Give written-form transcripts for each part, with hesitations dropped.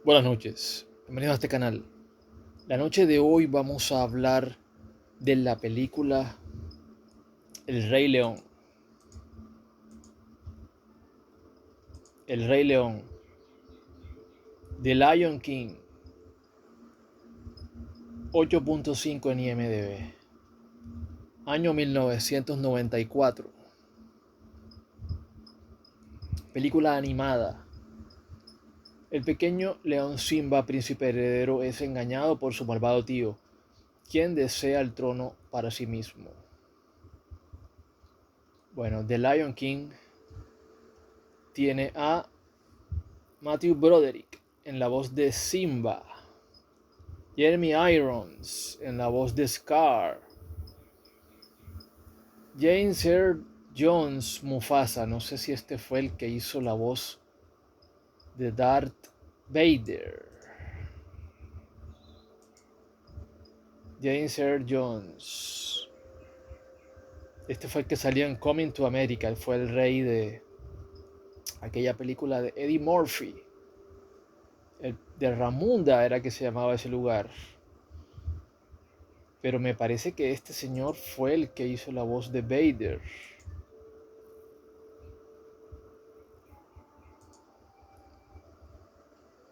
Buenas noches, bienvenidos a este canal. La noche de hoy vamos a hablar de la película El Rey León. El Rey León, The Lion King, 8.5 en IMDb, año 1994. Película animada. El pequeño león Simba, príncipe heredero, es engañado por su malvado tío, quien desea el trono para sí mismo. Bueno, The Lion King tiene a Matthew Broderick en la voz de Simba, Jeremy Irons en la voz de Scar, James Earl Jones Mufasa, no sé si este fue el que hizo la voz de Darth Vader. James Earl Jones. Este fue el que salió en Coming to America, él fue el rey de aquella película de Eddie Murphy. El de Ramunda era que se llamaba ese lugar. Pero me parece que este señor fue el que hizo la voz de Vader.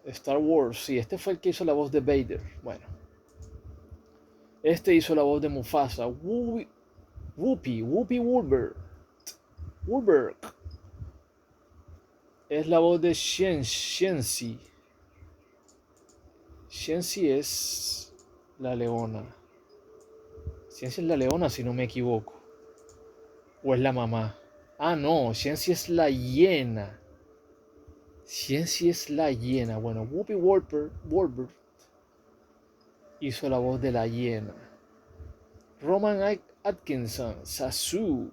Star Wars, sí, este fue el que hizo la voz de Vader. Bueno, este hizo la voz de Mufasa. Whoopi Goldberg es la voz de Shensi. Shensi es la leona. Shensi es la leona, si no me equivoco. O es la mamá. Ah, no, Shensi es la hiena. Shensi es la hiena. Bueno, Whoopi Goldberg hizo la voz de la hiena. Roman Atkinson, Sasu.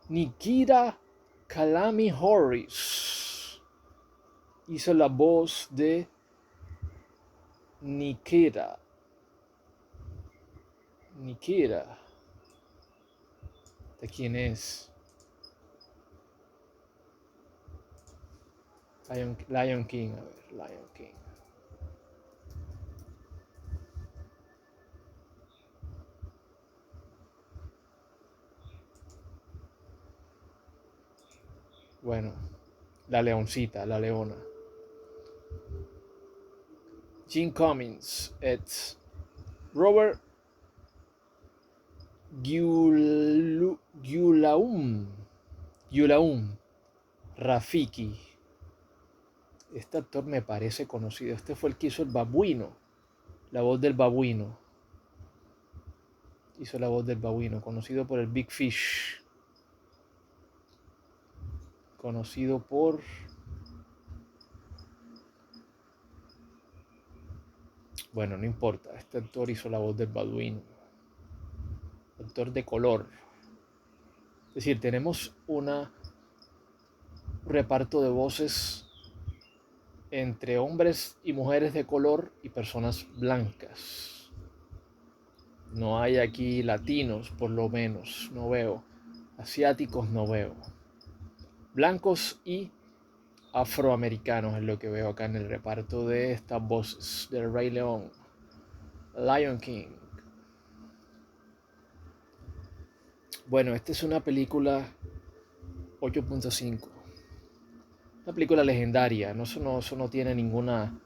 Nikita Kalami Harris hizo la voz de Nikita. ¿De quién es? Lion King, a ver, Lion King. Bueno, la leoncita, la leona. Jim Cummings, it's Robert Gyulaum Rafiki. Este actor me parece conocido. Este fue el que hizo el babuino, la voz del babuino. Hizo la voz del babuino, conocido por el Big Fish. Conocido por... Bueno, no importa. Este actor hizo la voz del babuino. Actor de color. Es decir, tenemos un reparto de voces entre hombres y mujeres de color y personas blancas. No hay aquí latinos, por lo menos, no veo. Asiáticos no veo. Blancos y afroamericanos es lo que veo acá en el reparto de estas voces del Rey León, Lion King. Bueno, esta es una película 8.5. Una película legendaria, eso no tiene ninguna...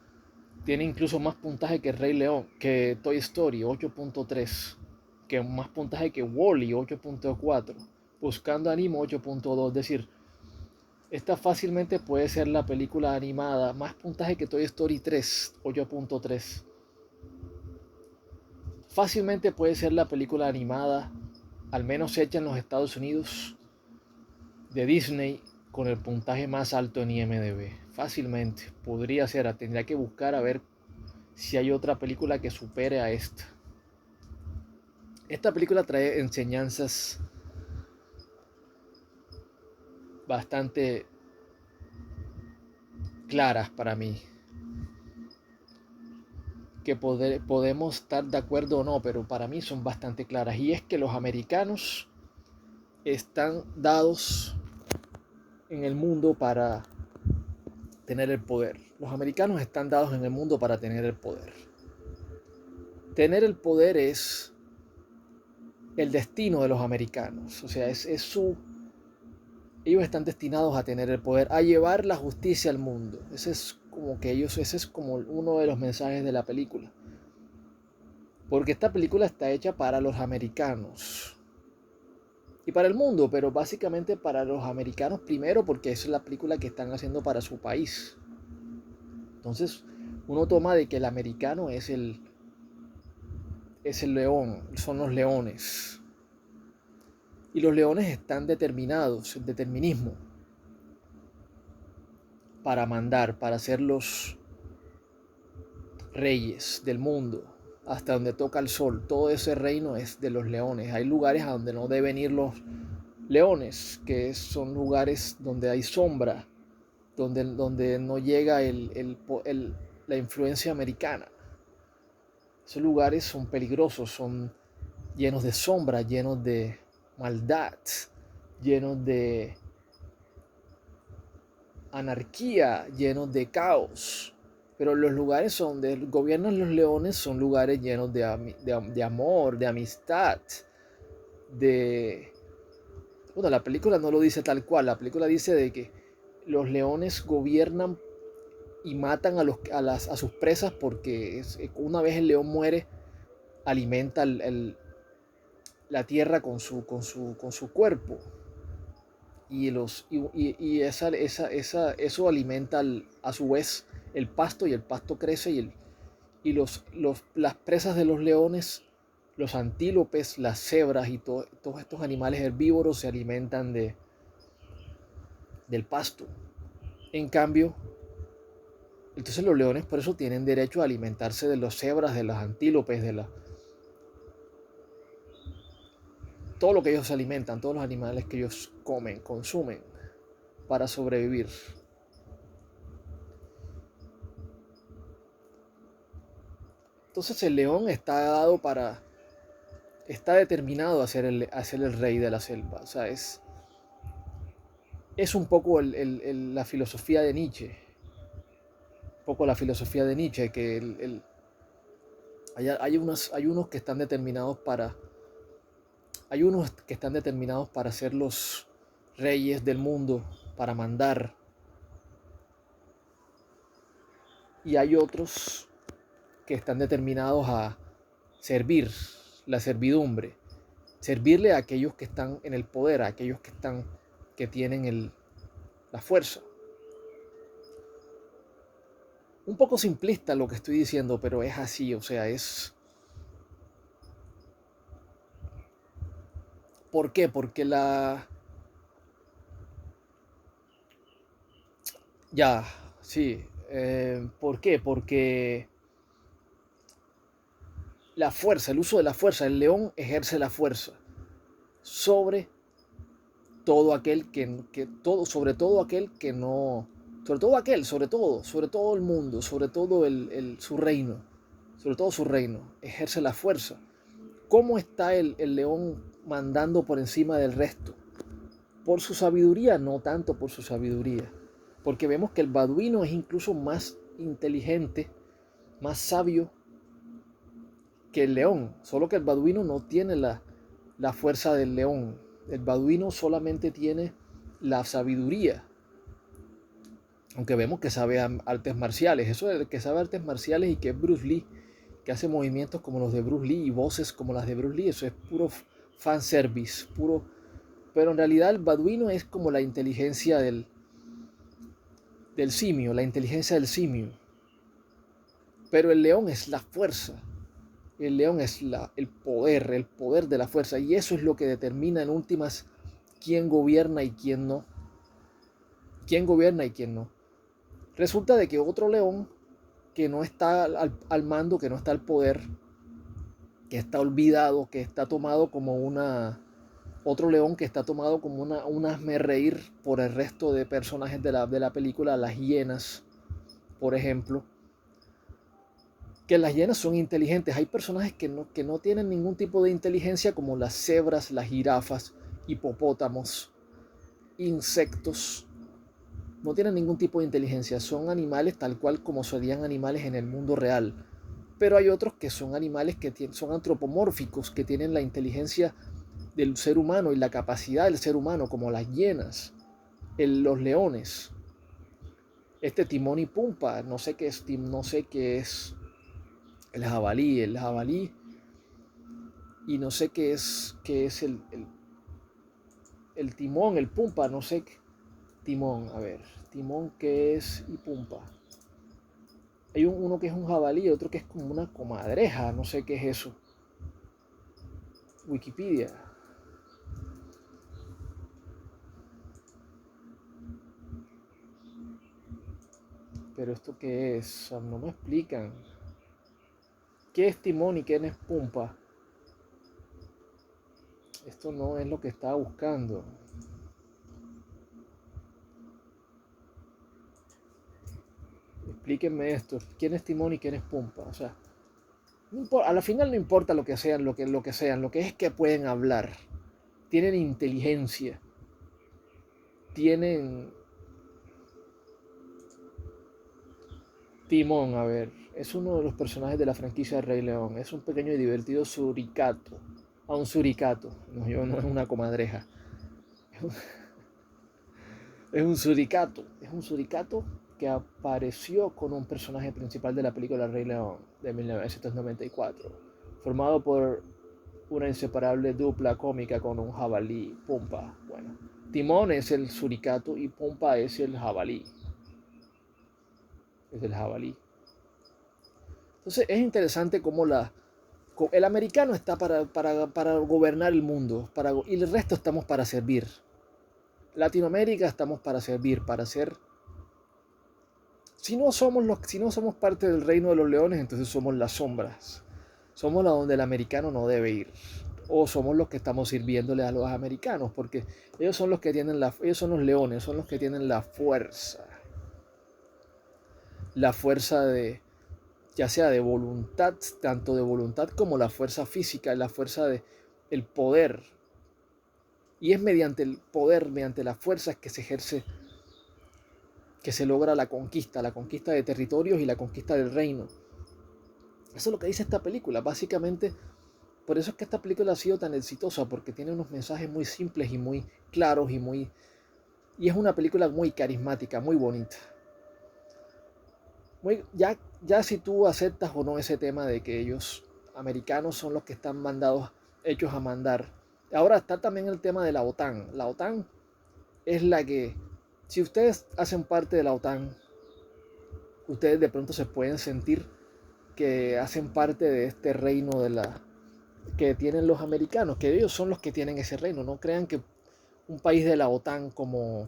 Tiene incluso más puntaje que Rey León, que Toy Story, 8.3. Que más puntaje que Wall-E, 8.4. Buscando Animo, 8.2. Es decir, esta fácilmente puede ser la película animada más puntaje que Toy Story 3, 8.3. Fácilmente puede ser la película animada, al menos hecha en los Estados Unidos, de Disney con el puntaje más alto en IMDb. Fácilmente, podría ser, tendría que buscar a ver si hay otra película que supere a esta. Esta película trae enseñanzas bastante claras para mí, que podemos estar de acuerdo o no, pero para mí son bastante claras. Y es que los americanos están dados en el mundo para tener el poder. Los americanos están dados en el mundo para tener el poder. Tener el poder es el destino de los americanos. O sea, ellos están destinados a tener el poder, a llevar la justicia al mundo. Ese es como uno de los mensajes de la película. Porque esta película está hecha para los americanos y para el mundo, pero básicamente para los americanos primero, porque esa es la película que están haciendo para su país. Entonces uno toma de que el americano es el león, son los leones. Y los leones están determinados, el determinismo, para mandar, para ser los reyes del mundo, hasta donde toca el sol. Todo ese reino es de los leones. Hay lugares a donde no deben ir los leones, que son lugares donde hay sombra, donde no llega la influencia americana. Esos lugares son peligrosos, son llenos de sombra, llenos de maldad, llenos de anarquía, llenos de caos. Pero los lugares donde gobiernan los leones son lugares llenos de amor, de amistad, de... Bueno, la película no lo dice tal cual, la película dice de que los leones gobiernan y matan a sus presas porque una vez el león muere, alimenta la tierra con su cuerpo. Eso alimenta a su vez el pasto, y el pasto crece, y las presas de los leones, los antílopes, las cebras y todos estos animales herbívoros se alimentan del pasto. En cambio, entonces los leones por eso tienen derecho a alimentarse de las cebras, de las antílopes, todo lo que ellos se alimentan, todos los animales que ellos comen, consumen para sobrevivir. Entonces el león está determinado a ser el rey de la selva. O sea, es un poco la filosofía de Nietzsche. Un poco la filosofía de Nietzsche, que hay unos que están determinados para... Hay unos que están determinados para ser los reyes del mundo, para mandar. Y hay otros que están determinados a servir, la servidumbre. Servirle a aquellos que están en el poder, a aquellos que tienen la fuerza. Un poco simplista lo que estoy diciendo, pero es así, o sea, es... ¿Por qué? Porque Ya, sí. ¿Por qué? Porque la fuerza, el uso de la fuerza, el león ejerce la fuerza sobre todo aquel sobre todo aquel que no, sobre todo el mundo, sobre todo su reino, ejerce la fuerza. ¿Cómo está el león mandando por encima del resto? Por su sabiduría, no tanto por su sabiduría, porque vemos que el baduino es incluso más inteligente, más sabio que el león, solo que el baduino no tiene la fuerza del león. El baduino solamente tiene la sabiduría, aunque vemos que sabe artes marciales. Eso de que sabe artes marciales y que es Bruce Lee, que hace movimientos como los de Bruce Lee y voces como las de Bruce Lee, eso es puro fanservice, puro... Pero en realidad el baduino es como la inteligencia del simio, la inteligencia del simio. Pero el león es la fuerza. El león es el poder de la fuerza. Y eso es lo que determina en últimas quién gobierna y quién no. Quién gobierna y quién no. Resulta de que otro león que no está al mando, que no está al poder, que está olvidado, que está tomado como otro león que está tomado como un hazme reír por el resto de personajes de la película, las hienas, por ejemplo. Que las hienas son inteligentes. Hay personajes que no tienen ningún tipo de inteligencia, como las cebras, las jirafas, hipopótamos, insectos. No tienen ningún tipo de inteligencia, son animales tal cual como serían animales en el mundo real. Pero hay otros que son animales que son antropomórficos, que tienen la inteligencia del ser humano y la capacidad del ser humano, como las hienas, los leones. Este Timón y Pumba, no sé qué es, no sé qué es el jabalí, y no sé qué es el timón, el Pumba, no sé qué. Timón, a ver, timón qué es y Pumba. Hay uno que es un jabalí, otro que es como una comadreja, no sé qué es eso. Wikipedia. Pero esto qué es, no me explican. ¿Qué es timón y qué es Pumba? Esto no es lo que estaba buscando. Explíquenme esto. ¿Quién es timón y quién es Pumba? O sea, a la final no importa lo que sean, lo que sean. Lo que es que pueden hablar. Tienen inteligencia. Tienen Timón, a ver, es uno de los personajes de la franquicia de Rey León. Es un pequeño y divertido suricato. A un suricato. No, yo no es una comadreja. Es un suricato. Es un suricato que apareció con un personaje principal de la película Rey León de 1994. Formado por una inseparable dupla cómica con un jabalí, Pumba. Bueno, Timón es el suricato y Pumba es el jabalí. Es el jabalí. Entonces es interesante cómo el americano está para gobernar el mundo y el resto estamos para servir. Latinoamérica estamos para servir, para ser... Si no somos parte del reino de los leones, entonces somos las sombras. Somos la donde el americano no debe ir. O somos los que estamos sirviéndole a los americanos, porque ellos son los que tienen ellos son los leones, son los que tienen la fuerza de, ya sea de voluntad, tanto de voluntad como la fuerza física, la fuerza de el poder. Y es mediante el poder, mediante las fuerzas que se ejerce, que se logra la conquista de territorios y la conquista del reino. Eso es lo que dice esta película. Básicamente, por eso es que esta película ha sido tan exitosa, porque tiene unos mensajes muy simples y muy claros y es una película muy carismática, muy bonita. Ya si tú aceptas o no ese tema de que ellos, americanos, son los que están hechos a mandar. Ahora está también el tema de la OTAN. La OTAN es la que, si ustedes hacen parte de la OTAN, ustedes de pronto se pueden sentir que hacen parte de este reino que tienen los americanos, que ellos son los que tienen ese reino. No crean que un país de la OTAN como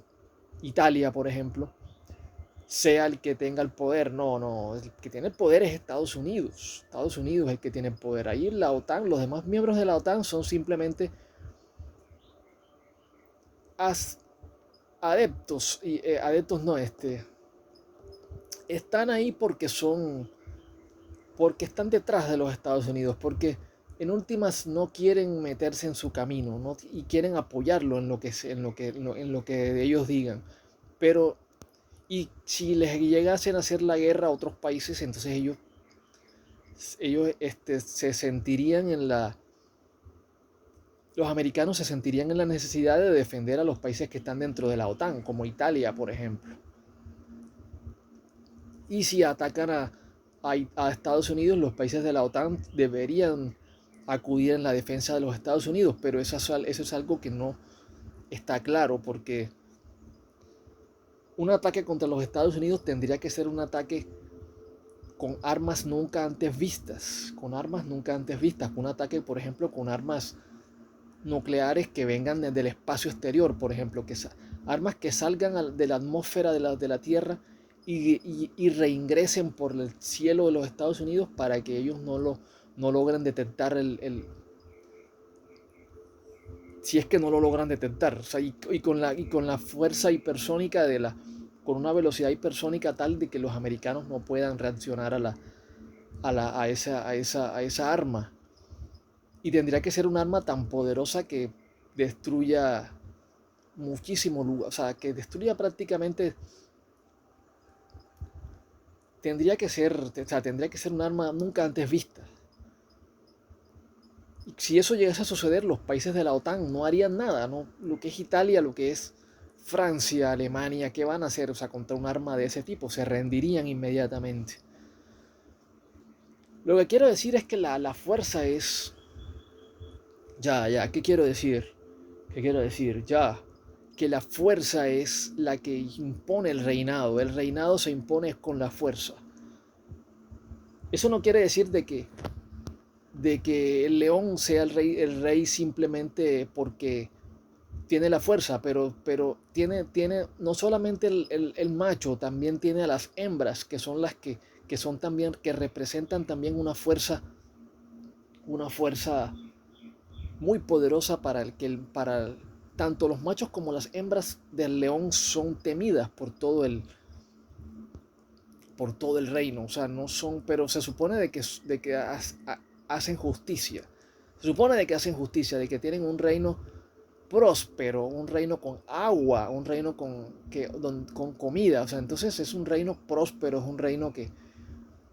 Italia, por ejemplo, sea el que tenga el poder. No, no, el que tiene el poder es Estados Unidos. Estados Unidos es el que tiene el poder. Ahí la OTAN, los demás miembros de la OTAN son simplemente adeptos, y adeptos no, están ahí porque están detrás de los Estados Unidos, porque en últimas no quieren meterse en su camino, ¿no? Y quieren apoyarlo en lo que ellos digan. Pero, y si les llegasen a hacer la guerra a otros países, entonces ellos se sentirían los americanos se sentirían en la necesidad de defender a los países que están dentro de la OTAN, como Italia, por ejemplo. Y si atacan a Estados Unidos, los países de la OTAN deberían acudir en la defensa de los Estados Unidos, pero eso es algo que no está claro, porque un ataque contra los Estados Unidos tendría que ser un ataque con armas nunca antes vistas, un ataque, por ejemplo, con armas nucleares que vengan desde el espacio exterior, por ejemplo, armas que salgan de la atmósfera de la Tierra y reingresen por el cielo de los Estados Unidos para que ellos no logren detectar si es que no lo logran detectar, o sea, y con la fuerza hipersónica con una velocidad hipersónica tal de que los americanos no puedan reaccionar a esa arma. Y tendría que ser un arma tan poderosa destruya muchísimo lugar, o sea, que destruya prácticamente tendría que ser un arma nunca antes vista. Y si eso llegase a suceder, los países de la OTAN no harían nada, ¿no? Lo que es Italia, lo que es Francia, Alemania, ¿qué van a hacer? O sea, contra un arma de ese tipo, se rendirían inmediatamente. Lo que quiero decir es que la fuerza es... ¿qué quiero decir? ¿Qué quiero decir? Que la fuerza es la que impone el reinado se impone con la fuerza. Eso no quiere decir de que el león sea el rey simplemente porque tiene la fuerza, pero tiene no solamente el macho, también tiene a las hembras, que son las que son también, que representan también una fuerza muy poderosa tanto los machos como las hembras del león son temidas por todo el reino. O sea, no son, pero se supone de que hacen justicia. Se supone de que hacen justicia, de que tienen un reino próspero, un reino con agua, un reino con comida. O sea, entonces es un reino próspero, es un reino que,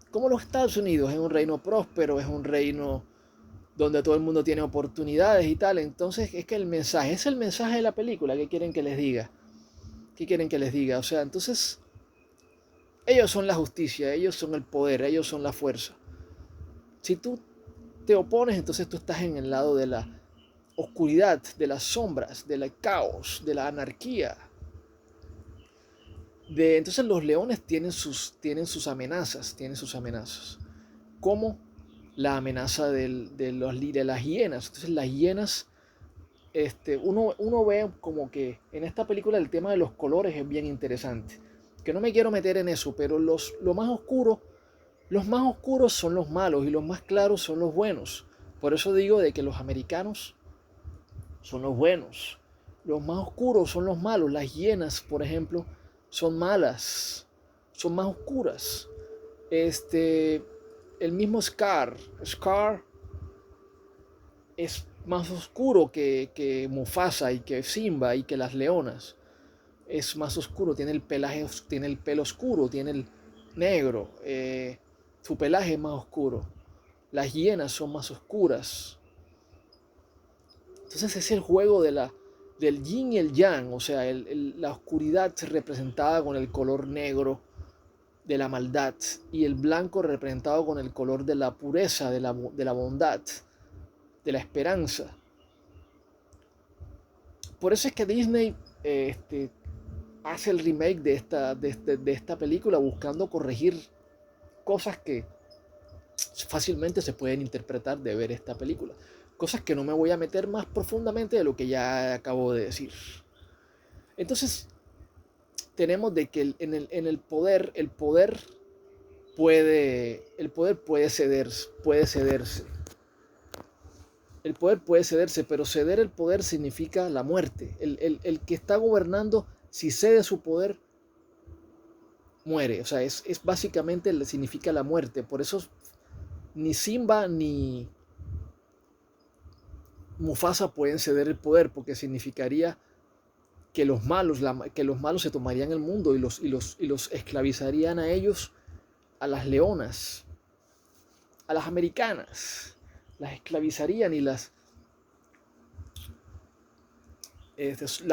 como los Estados Unidos, es un reino próspero, es un reino donde todo el mundo tiene oportunidades y tal. Entonces es que es el mensaje de la película. ¿Qué quieren que les diga? ¿Qué quieren que les diga? O sea, entonces ellos son la justicia, ellos son el poder, ellos son la fuerza. Si tú te opones, entonces tú estás en el lado de la oscuridad, de las sombras, del caos, de la anarquía. Entonces los leones tienen sus amenazas, como la amenaza de las hienas. Entonces las hienas, uno ve como que en esta película el tema de los colores es bien interesante. Que no me quiero meter en eso, pero los más oscuros son los malos y los más claros son los buenos. Por eso digo de que los americanos son los buenos. Los más oscuros son los malos. Las hienas, por ejemplo, son malas, son más oscuras. Este, el mismo Scar es más oscuro que Mufasa y que Simba y que las leonas. Es más oscuro, tiene el pelaje, tiene el pelo oscuro, tiene el negro. Su pelaje es más oscuro. Las hienas son más oscuras. Entonces es el juego del yin y el yang, o sea, la oscuridad representada con el color negro de la maldad y el blanco representado con el color de la pureza, de la bondad, de la esperanza. Por eso es que Disney hace el remake de esta película buscando corregir cosas que fácilmente se pueden interpretar de ver esta película. Cosas que no me voy a meter más profundamente de lo que ya acabo de decir. Entonces, tenemos de que en el poder, el poder puede cederse. El poder puede cederse, pero ceder el poder significa la muerte. El que está gobernando, si cede su poder, muere. O sea, es básicamente significa la muerte. Por eso ni Simba ni Mufasa pueden ceder el poder, porque significaría que los malos se tomarían el mundo y los esclavizarían a ellos, a las leonas, a las americanas. Las esclavizarían y las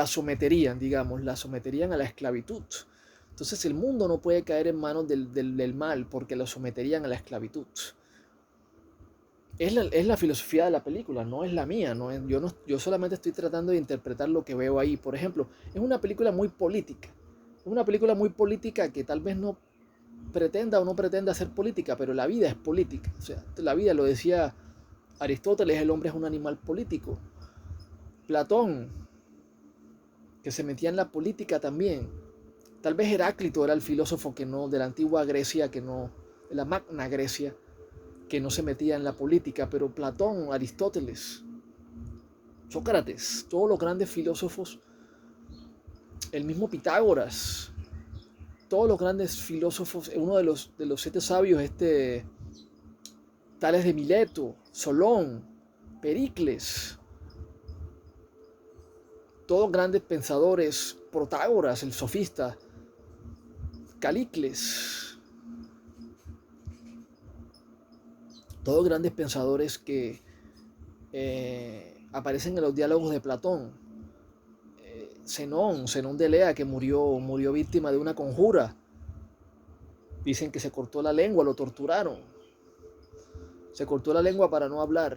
someterían, digamos, las someterían a la esclavitud. Entonces el mundo no puede caer en manos del mal porque lo someterían a la esclavitud. Es la filosofía de la película, no es la mía. Yo solamente estoy tratando de interpretar lo que veo ahí. Por ejemplo, es una película muy política. Es una película muy política que tal vez no pretenda o no pretenda hacer política, pero la vida es política. O sea, la vida, lo decía Aristóteles, el hombre es un animal político. Platón, que se metía en la política también. Tal vez Heráclito era el filósofo que no, de la antigua Grecia, de la Magna Grecia, que no se metía en la política, pero Platón, Aristóteles, Sócrates, todos los grandes filósofos, el mismo Pitágoras, todos los grandes filósofos, uno de los siete sabios, Tales de Mileto, Solón, Pericles, todos grandes pensadores, Protágoras, el sofista, Calicles, todos grandes pensadores que aparecen en los diálogos de Platón. Zenón de Elea, que murió víctima de una conjura. Dicen que se cortó la lengua, lo torturaron. Se cortó la lengua para no hablar.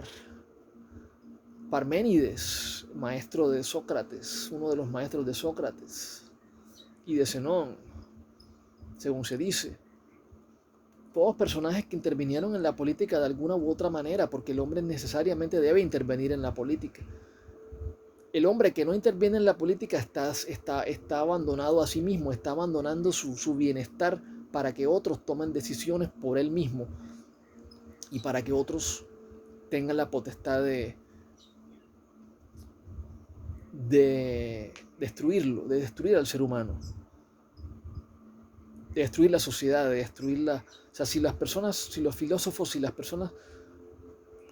Parménides, maestro de Sócrates, uno de los maestros de Sócrates y de Zenón, según se dice. Todos personajes que intervinieron en la política de alguna u otra manera, porque el hombre necesariamente debe intervenir en la política. El hombre que no interviene en la política está abandonado a sí mismo, está abandonando su bienestar para que otros tomen decisiones por él mismo y para que otros tengan la potestad de destruirlo, de destruir al ser humano, de destruir la sociedad, de destruirla. O sea, si los filósofos, si las personas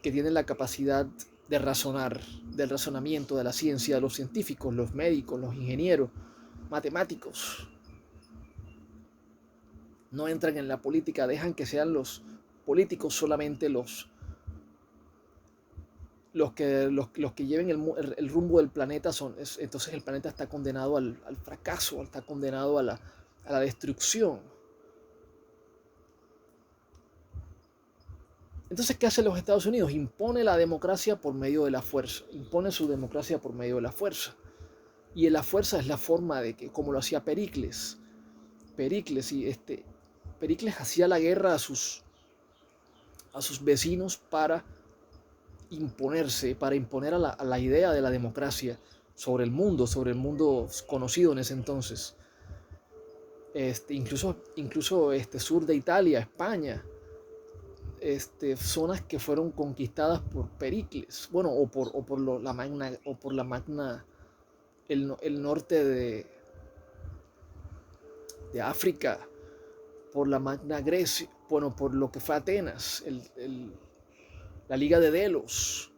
que tienen la capacidad de razonar, del razonamiento, de la ciencia, los científicos, los médicos, los ingenieros, matemáticos, no entran en la política, dejan que sean los políticos solamente los que lleven el rumbo del planeta, entonces el planeta está condenado al fracaso, está condenado a la destrucción. Entonces, ¿qué hacen los Estados Unidos? Impone la democracia por medio de la fuerza, impone su democracia por medio de la fuerza. Y la fuerza es la forma de que, como lo hacía Pericles. Pericles hacía la guerra a sus vecinos para imponerse, para imponer a la idea de la democracia sobre el mundo conocido en ese entonces. Incluso sur de Italia, España, zonas que fueron conquistadas por Pericles, bueno, o por la magna, el norte de África, por la magna Grecia, bueno, por lo que fue Atenas, la Liga de Delos.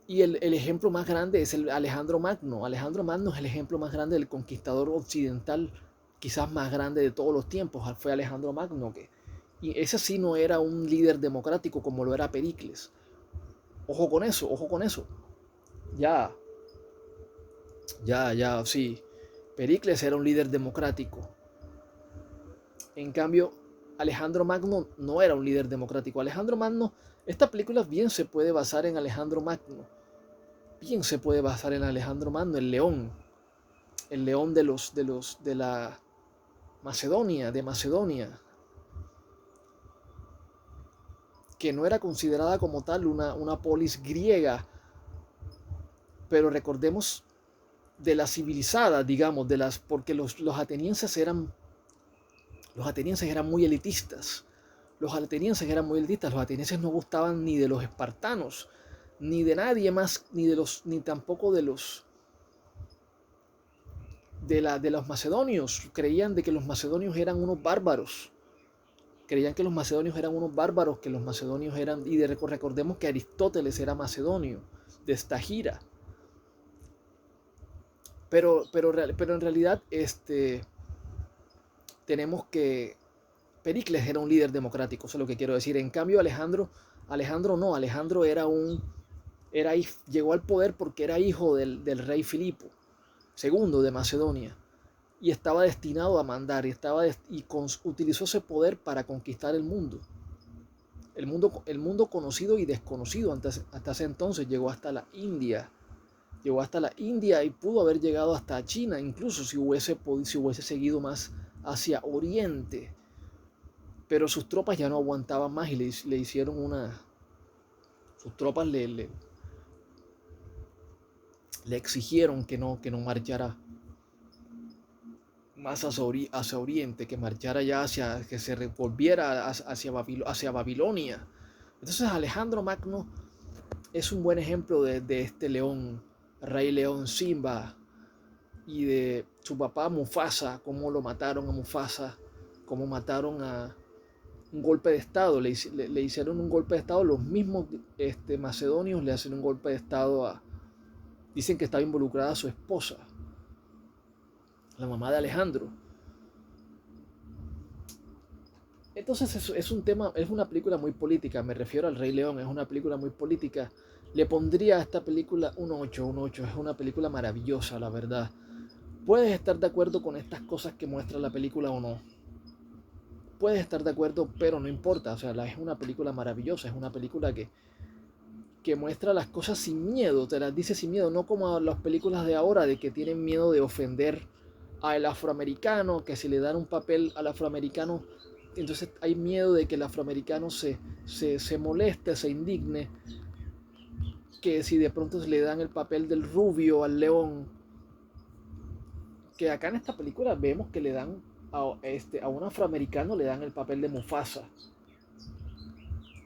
Y el ejemplo más grande es el Alejandro Magno. Alejandro Magno es el ejemplo más grande del conquistador occidental, quizás más grande de todos los tiempos. Fue Alejandro Magno, y ese sí no era un líder democrático como lo era Pericles. Ojo con eso, ojo con eso. Ya, sí. Pericles era un líder democrático. En cambio, Alejandro Magno no era un líder democrático. Alejandro Magno, esta película bien se puede basar en Alejandro Magno. Bien se puede basar en Alejandro Magno, el león de la Macedonia, que no era considerada como tal una polis griega, pero recordemos de la civilizada, digamos, porque los atenienses eran muy elitistas. Los atenienses no gustaban ni de los espartanos, ni de nadie más, ni tampoco de los macedonios. Creían de que los macedonios eran unos bárbaros. Que los macedonios eran, y recordemos que Aristóteles era macedonio, de Estagira. Pero en realidad, tenemos que Pericles era un líder democrático, eso es lo que quiero decir. En cambio, Alejandro no, Alejandro llegó al poder porque era hijo del rey Filipo II de Macedonia, y estaba destinado a mandar, utilizó ese poder para conquistar el mundo. El mundo conocido y desconocido hasta ese entonces. Llegó hasta la India y pudo haber llegado hasta China, incluso si hubiese seguido más hacia Oriente. Pero sus tropas ya no aguantaban más y le hicieron sus tropas le exigieron que no marchara más hacia Oriente, que marchara ya que se volviera hacia Babilonia. Entonces Alejandro Magno es un buen ejemplo de este león, rey león Simba, y de su papá Mufasa, cómo lo mataron a Mufasa, cómo mataron a un golpe de estado, le hicieron un golpe de estado, los mismos macedonios le hacen un golpe de estado dicen que estaba involucrada su esposa, la mamá de Alejandro. Entonces es un tema, es una película muy política, me refiero al Rey León, es una película muy política. Le pondría a esta película un 8, es una película maravillosa, la verdad. Puedes estar de acuerdo con estas cosas que muestra la película o no. Puedes estar de acuerdo, pero no importa, o sea, es una película maravillosa, es una película que muestra las cosas sin miedo, te las dice sin miedo, no como las películas de ahora de que tienen miedo de ofender al afroamericano, que si le dan un papel al afroamericano, entonces hay miedo de que el afroamericano se moleste, se indigne, que si de pronto le dan el papel del rubio al león, que acá en esta película vemos que le dan a un afroamericano le dan el papel de Mufasa,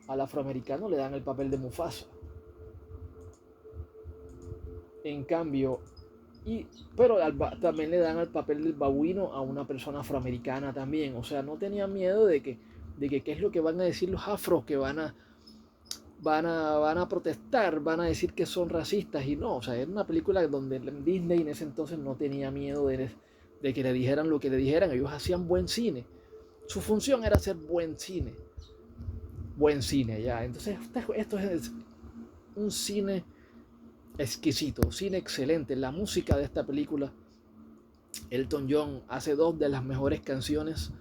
al afroamericano le dan el papel de Mufasa. En cambio, y, pero también le dan el papel del babuino a una persona afroamericana también. O sea, no tenía miedo de que qué es lo que van a decir los afros, que van a protestar, van a decir que son racistas. Y no, o sea, era una película donde Disney en ese entonces no tenía miedo de que le dijeran lo que le dijeran. Ellos hacían buen cine. Su función era hacer buen cine. Buen cine, ya. Entonces, esto es un cine exquisito, cine excelente. La música de esta película, Elton John hace dos de las mejores canciones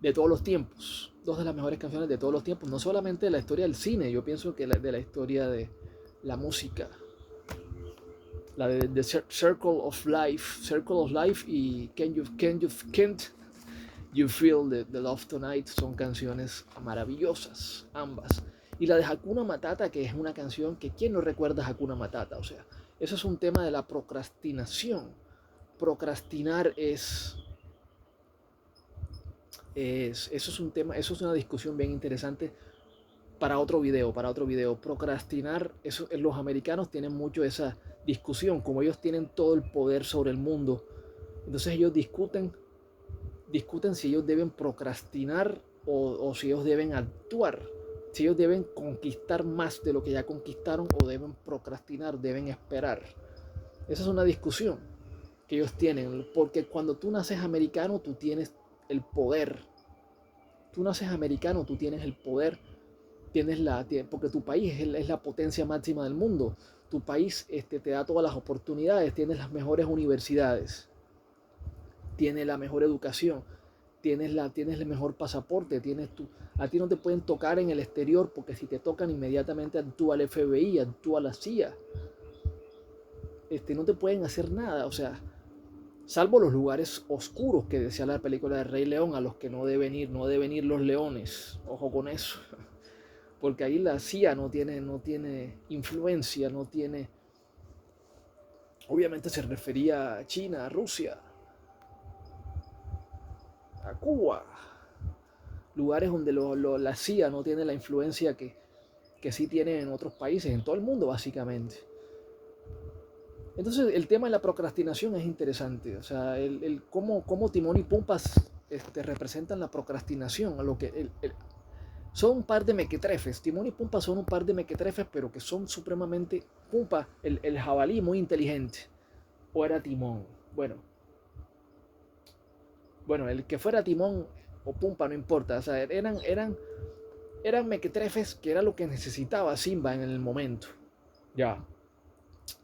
de todos los tiempos. Dos de las mejores canciones de todos los tiempos. No solamente de la historia del cine, yo pienso que de la historia de la música. La de The Circle of Life. Circle of Life y Can't You Feel the Love Tonight son canciones maravillosas, ambas. Y la de Hakuna Matata, que es una canción que ¿quién no recuerda Hakuna Matata? O sea, eso es un tema de la procrastinación. Procrastinar eso es un tema, eso es una discusión bien interesante para otro video. Procrastinar, los americanos tienen mucho esa discusión, como ellos tienen todo el poder sobre el mundo. Entonces ellos discuten si ellos deben procrastinar o si ellos deben actuar, si ellos deben conquistar más de lo que ya conquistaron o deben procrastinar, deben esperar. Esa es una discusión que ellos tienen, porque cuando tú naces americano, tú tienes el poder. Tú naces americano, tú tienes el poder, porque tu país es la potencia máxima del mundo. Tu país te da todas las oportunidades, tienes las mejores universidades, tienes la mejor educación, tienes el mejor pasaporte, a ti no te pueden tocar en el exterior porque si te tocan inmediatamente actúa el FBI, actúa la CIA. No te pueden hacer nada, o sea, salvo los lugares oscuros que decía la película de Rey León, a los que no deben ir los leones, ojo con eso, porque ahí la CIA no tiene influencia, obviamente se refería a China, a Rusia, a Cuba, lugares donde la CIA no tiene la influencia que sí tiene en otros países, en todo el mundo básicamente. Entonces el tema de la procrastinación es interesante, o sea, cómo Timón y Pumba representan la procrastinación, a lo que son un par de mequetrefes. Timón y Pumba son un par de mequetrefes, pero que son supremamente Pumba, el jabalí muy inteligente. O era Timón. Bueno, el que fuera Timón o Pumba no importa, o sea, eran mequetrefes que era lo que necesitaba Simba en el momento. Ya,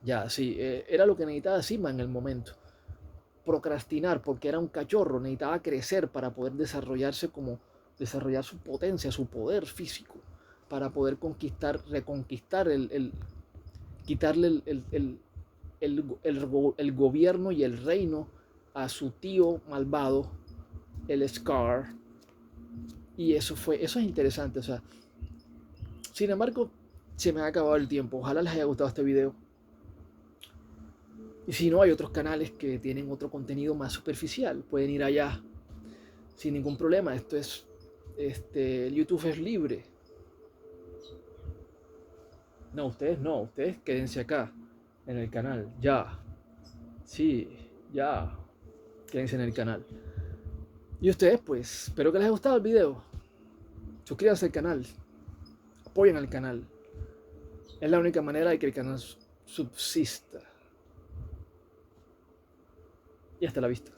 ya, sí, era lo que necesitaba Simba en el momento. Procrastinar, porque era un cachorro, necesitaba crecer para poder desarrollar su potencia, su poder físico, para poder reconquistar quitarle el gobierno y el reino a su tío malvado, el Scar. Y eso es interesante, o sea, sin embargo, se me ha acabado el tiempo. Ojalá les haya gustado este video. Y si no, hay otros canales que tienen otro contenido más superficial. Pueden ir allá sin ningún problema. El YouTube es libre. No, ustedes quédense acá, en el canal, ya. Sí, ya. Quédense en el canal. Y ustedes, pues, espero que les haya gustado el video. Suscríbanse al canal. Apoyen al canal. Es la única manera de que el canal subsista. Y hasta la vista.